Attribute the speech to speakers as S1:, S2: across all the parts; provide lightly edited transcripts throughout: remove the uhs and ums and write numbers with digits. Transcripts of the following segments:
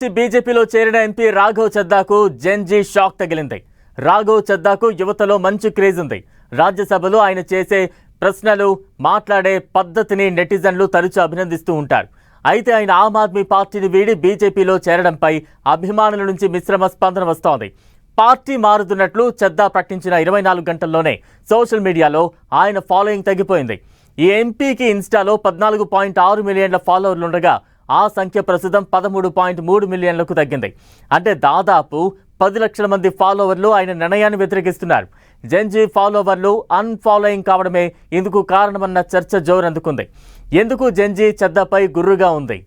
S1: బీజేపీలో చేరిన MP Raghav చద్దాకు Gen Z shock తగిలింది. రాఘవ్ చద్దాకు యువతలో మంచి క్రేజ్ ఉంది. రాజ్యసభలో ఆయన చేసే ప్రశ్నలు, మాట్లాడే పద్ధతిని నెటిజన్లు తరచూ అభినందిస్తూ ఉంటారు. అయితే ఆయన ఆమ్ ఆద్మీ పార్టీని వీడి బీజేపీలో చేరడంపై అభిమానుల నుంచి మిశ్రమ స్పందన వస్తోంది. పార్టీ మారుతున్నట్లు చద్దా ప్రకటించిన 24 గంటల్లోనే సోషల్ మీడియాలో ఆయన ఫాలోయింగ్ తగ్గిపోయింది. ఈ ఎంపీకి ఇన్స్టాలో 14.6 మిలియన్ల ఫాలోవర్లుండగా ఆ సంఖ్య ప్రస్తుతం 13.3 మిలియన్లకు తగ్గింది. అంటే దాదాపు 10 లక్షల మంది ఫాలోవర్లు ఆయన నిర్ణయాన్ని వ్యతిరేకిస్తున్నారు. జెన్జీ ఫాలోవర్లు అన్ఫాలోయింగ్ కావడమే ఇందుకు కారణమన్న చర్చ జోరందుకుంది. ఎందుకు జెన్జీ చద్దాపై గుర్రుగా ఉంది?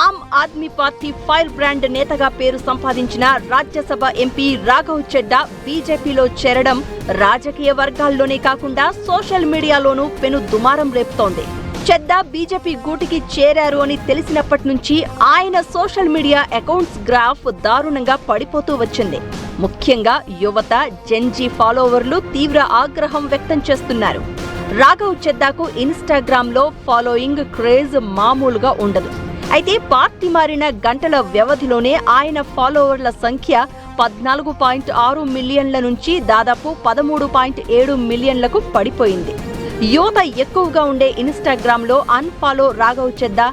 S2: Aam Aadmi party fire brand నేతగా పేరు సంపాదించిన రాజ్యసభ ఎంపీ రాఘవ్ చద్దా బీజేపీలో చేరడం రాజకీయ వర్గాల్లోనే కాకుండా సోషల్ మీడియాలోనూ పెను దుమారం రేపుతోంది. చద్దా బీజేపీ గూటికి చేరారు అని తెలిసినప్పటి నుంచి ఆయన సోషల్ మీడియా అకౌంట్స్ గ్రాఫ్ దారుణంగా పడిపోతూ వచ్చింది. ముఖ్యంగా యువత, జెన్జీ ఫాలోవర్లు తీవ్ర ఆగ్రహం వ్యక్తం చేస్తున్నారు. రాఘవ్ చద్దాకు ఇన్స్టాగ్రామ్లో ఫాలోయింగ్ క్రేజ్ మామూలుగా ఉండదు. అయితే పార్టీ మారిన గంటల వ్యవధిలోనే ఆయన ఫాలోవర్ల సంఖ్య 14.6 మిలియన్ల నుంచి దాదాపు 13.7 మిలియన్లకు పడిపోయింది. యువత ఎక్కువగా ఉండే ఇన్స్టాగ్రామ్లో అన్ఫాలో రాఘవ్ చద్దా,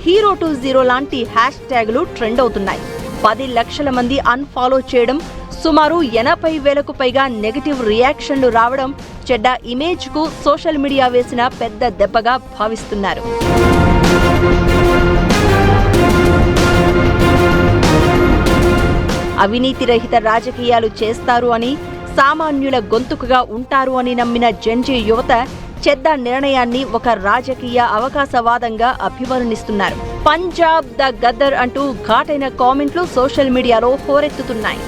S2: Hero20 లాంటి హ్యాష్ ట్యాగులు ట్రెండ్ అవుతున్నాయి. 10 లక్షల మంది అన్ఫాలో చేయడం, సుమారు 80,000కు పైగా నెగటివ్ రియాక్షన్లు రావడం చద్దా ఇమేజ్కు సోషల్ మీడియా వేసిన పెద్ద దెబ్బగా భావిస్తున్నారు. అవినీతి రహిత రాజకీయాలు చేస్తారు అని, సామాన్యుల గొంతుకుగా ఉంటారు అని నమ్మిన జెన్జీ యువత చద్దా నిర్ణయాన్ని ఒక రాజకీయ అవకాశవాదంగా అభివర్ణిస్తున్నారు. పంజాబ్ ద గద్దర్ అంటూ ఘాటైన కామెంట్లు సోషల్ మీడియాలో హోరెత్తుతున్నాయి.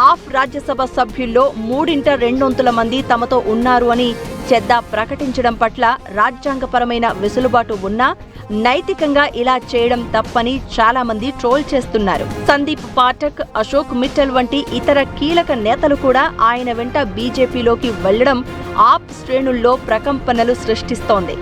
S2: ఆఫ్ రాజ్యసభ సభ్యుల్లో 3/2 మంది తమతో ఉన్నారు అని చద్దా ప్రకటించడం పట్ల రాజ్యాంగపరమైన వెసులుబాటు ఉన్నా నైతికంగా ఇలా చేయడం తప్పని చాలా మంది ట్రోల్ చేస్తున్నారు. సందీప్ పాఠక్, అశోక్ మిట్టల్ వంటి ఇతర కీలక నేతలు కూడా ఆయన వెంట బీజేపీలోకి వెళ్లడం ఆప్ శ్రేణుల్లో ప్రకంపనలు సృష్టిస్తోంది.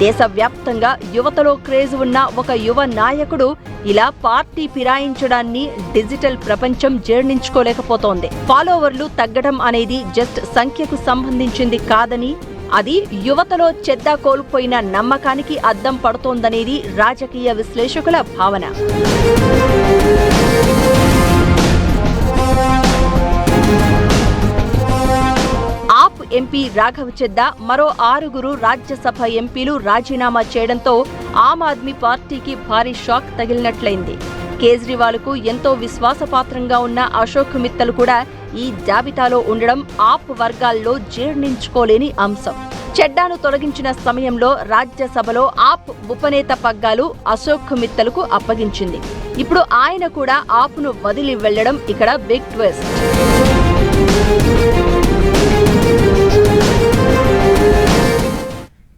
S2: దేశవ్యాప్తంగా యువతలో క్రేజ్ ఉన్న ఒక యువ నాయకుడు ఇలా పార్టీ ఫిరాయించడాన్ని డిజిటల్ ప్రపంచం జీర్ణించుకోలేకపోతోంది. ఫాలోవర్లు తగ్గడం అనేది జస్ట్ సంఖ్యకు సంబంధించింది కాదని, అది యువతలో చద్దా కోల్పోయిన నమ్మకానికి అద్దం పడుతోందనేది రాజకీయ విశ్లేషకుల భావన. ఆప్ ఎంపీ రాఘవ్ చద్దా, మరో 6 రాజ్యసభ ఎంపీలు రాజీనామా చేయడంతో ఆమ్ ఆద్మీ పార్టీకి భారీ షాక్ తగిలినట్లయింది. కేజ్రీవాల్కు ఎంతో విశ్వాసపాత్రంగా ఉన్న అశోక్ మిత్తల్ కూడా ఈ జాబితాలో ఉండడం ఆప్ వర్గాల్లో జీర్ణించుకోలేని అంశం. చడ్డాను తొలగించిన సమయంలో రాజ్యసభలో ఆప్ ఉపనేత పగ్గాలు అశోక్ మిత్తల్కు అప్పగించింది. ఇప్పుడు ఆయన కూడా ఆప్ను వదిలి వెళ్లడం ఇక్కడ బిగ్ ట్విస్ట్.